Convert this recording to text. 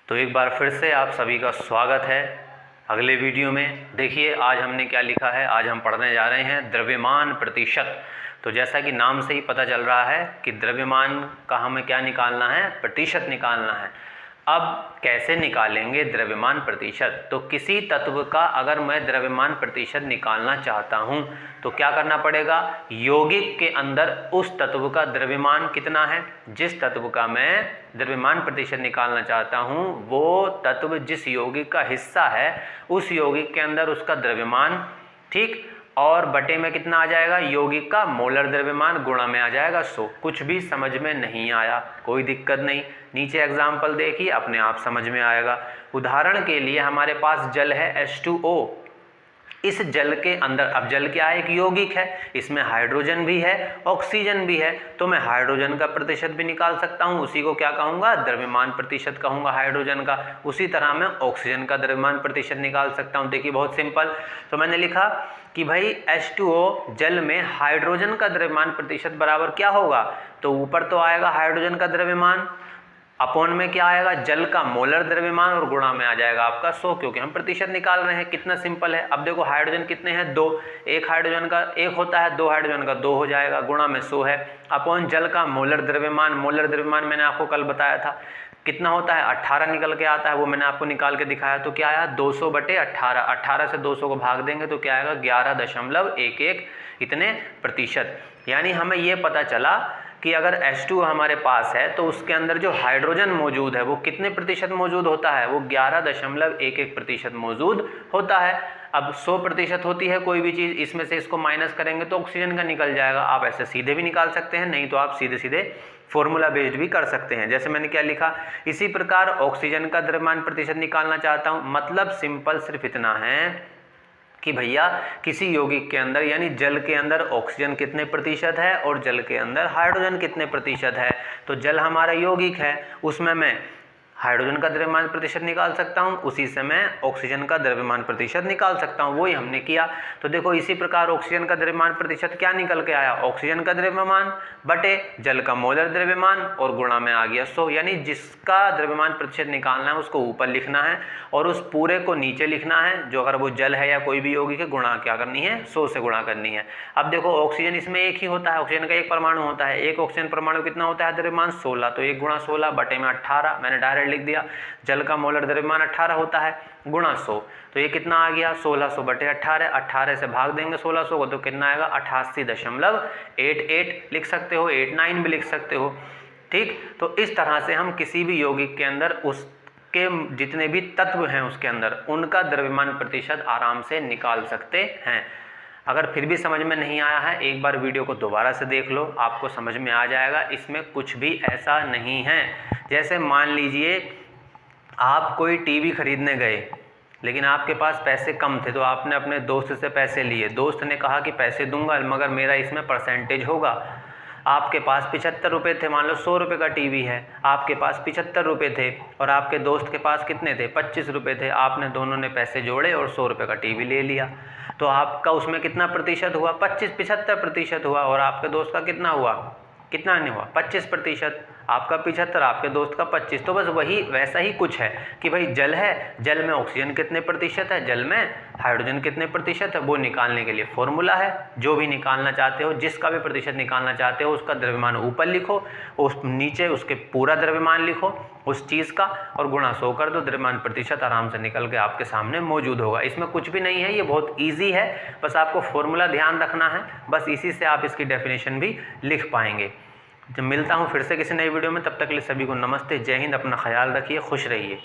तो एक बार फिर से आप सभी का स्वागत है अगले वीडियो में। देखिए आज हमने क्या लिखा है। आज हम पढ़ने जा रहे हैं द्रव्यमान प्रतिशत। तो जैसा कि नाम से ही पता चल रहा है कि द्रव्यमान का हमें क्या निकालना है, प्रतिशत निकालना है। अब कैसे निकालेंगे द्रव्यमान प्रतिशत? तो किसी तत्व का अगर मैं द्रव्यमान प्रतिशत निकालना चाहता हूं तो क्या करना पड़ेगा, यौगिक के अंदर उस तत्व का द्रव्यमान कितना है, जिस तत्व का मैं द्रव्यमान प्रतिशत निकालना चाहता हूं वो तत्व जिस यौगिक का हिस्सा है उस यौगिक के अंदर उसका द्रव्यमान, ठीक, और बटे में कितना आ जाएगा, यौगिक का मोलर द्रव्यमान गुणा में आ जाएगा 100। कुछ भी समझ में नहीं आया कोई दिक्कत नहीं, नीचे एग्जाम्पल देखिए अपने आप समझ में आएगा। उदाहरण के लिए हमारे पास जल है H2O। इस जल के अंदर, अब जल क्या है, एक यौगिक है, इसमें हाइड्रोजन भी है ऑक्सीजन भी है, तो मैं हाइड्रोजन का प्रतिशत भी निकाल सकता हूँ, उसी को क्या कहूँगा, द्रव्यमान प्रतिशत कहूँगा हाइड्रोजन का। उसी तरह मैं ऑक्सीजन का द्रव्यमान प्रतिशत निकाल सकता हूँ। देखिए बहुत सिंपल। तो मैंने लिखा कि भाई H2O जल में हाइड्रोजन का द्रव्यमान प्रतिशत बराबर क्या होगा, तो ऊपर तो आएगा हाइड्रोजन का द्रव्यमान, अपॉन में क्या आएगा, जल का मोलर द्रव्यमान, और गुणा में आ जाएगा आपका 100, क्योंकि हम प्रतिशत निकाल रहे हैं। कितना सिंपल है। अब देखो हाइड्रोजन कितने हैं, 2, एक हाइड्रोजन का 1 होता है, 2 हाइड्रोजन का 2 हो जाएगा, गुणा में 100 है, अपॉन जल का मोलर द्रव्यमान। मोलर द्रव्यमान मैंने आपको कल बताया था कितना होता है, 18 निकल के आता है, वो मैंने आपको निकाल के दिखाया। तो क्या आया, 200/18, 18 से 200 को भाग देंगे तो क्या आएगा, 11.11 इतने प्रतिशत। यानी हमें ये पता चला कि अगर H2O हमारे पास है तो उसके अंदर जो हाइड्रोजन मौजूद है वो कितने प्रतिशत मौजूद होता है, वो 11.11% मौजूद होता है। अब 100% होती है कोई भी चीज़, इसमें से इसको माइनस करेंगे तो ऑक्सीजन का निकल जाएगा। आप ऐसे सीधे भी निकाल सकते हैं, नहीं तो आप सीधे सीधे फॉर्मूला बेस्ड भी कर सकते हैं, जैसे मैंने क्या लिखा। इसी प्रकार ऑक्सीजन का द्रव्यमान प्रतिशत निकालना चाहता हूँ, मतलब सिंपल सिर्फ इतना है कि भैया किसी यौगिक के अंदर यानी जल के अंदर ऑक्सीजन कितने प्रतिशत है और जल के अंदर हाइड्रोजन कितने प्रतिशत है। तो जल हमारा यौगिक है, उसमें मैं हाइड्रोजन का द्रव्यमान प्रतिशत निकाल सकता हूँ, उसी से मैं ऑक्सीजन का द्रव्यमान प्रतिशत निकाल सकता हूँ, वही हमने किया। तो देखो इसी प्रकार ऑक्सीजन का द्रव्यमान प्रतिशत क्या निकल के आया, ऑक्सीजन का द्रव्यमान बटे जल का मोलर द्रव्यमान और गुणा में आ गया 100। यानी जिसका द्रव्यमान प्रतिशत निकालना है उसको ऊपर लिखना है और उस पूरे को नीचे लिखना है, जो अगर वो जल है या कोई भी यौगिक है, गुणा क्या करनी है, 100 से गुणा करनी है। अब देखो ऑक्सीजन इसमें एक ही होता है, ऑक्सीजन का एक परमाणु होता है, एक ऑक्सीजन परमाणु कितना होता है द्रव्यमान 16, तो 1 × 16 बटे में 18 मैंने डायरेक्ट लिख दिया। जल का मोलर द्रव्यमान 18 होता है गुणा 100, तो ये कितना आ गया 1600/18, 18 से भाग देंगे 1600 को तो कितना आएगा 88.88 लिख सकते हो, 89 भी लिख सकते हो, ठीक। तो इस तरह से हम किसी भी यौगिक के अंदर उसके जितने भी तत्व हैं उसके अंदर उनका द्रव्यमान प्रतिशत आराम से निकाल सकते हैं। अगर फिर भी समझ में नहीं आया है, एक बार वीडियो को दोबारा से देख लो, आपको समझ में आ जाएगा। इसमें कुछ भी ऐसा नहीं है। जैसे मान लीजिए आप कोई टीवी खरीदने गए, लेकिन आपके पास पैसे कम थे तो आपने अपने दोस्त से पैसे लिए, दोस्त ने कहा कि पैसे दूंगा मगर मेरा इसमें परसेंटेज होगा। आपके पास 75 रुपये थे, मान लो 100 रुपये का टीवी है, आपके पास 75 रुपये थे और आपके दोस्त के पास कितने थे, 25 रुपये थे। आपने दोनों ने पैसे जोड़े और 100 रुपये का टीवी ले लिया, तो आपका उसमें कितना प्रतिशत हुआ, 75% हुआ, और आपके दोस्त का कितना हुआ, कितना नहीं हुआ, 25%। आपका 75, आपके दोस्त का 25। तो बस वही वैसा ही कुछ है कि भाई जल है, जल में ऑक्सीजन कितने प्रतिशत है, जल में हाइड्रोजन कितने प्रतिशत है, वो निकालने के लिए फॉर्मूला है। जो भी निकालना चाहते हो, जिसका भी प्रतिशत निकालना चाहते हो, उसका द्रव्यमान ऊपर लिखो, उस नीचे उसके पूरा द्रव्यमान लिखो उस चीज़ का और गुणा 100 कर दो, द्रव्यमान प्रतिशत आराम से निकल के आपके सामने मौजूद होगा। इसमें कुछ भी नहीं है, ये बहुत ईजी है, बस आपको फॉर्मूला ध्यान रखना है, बस इसी से आप इसकी डेफिनेशन भी लिख पाएंगे। जब मिलता हूँ फिर से किसी नई वीडियो में, तब तक के लिए सभी को नमस्ते, जय हिंद, अपना ख्याल रखिए, खुश रहिए।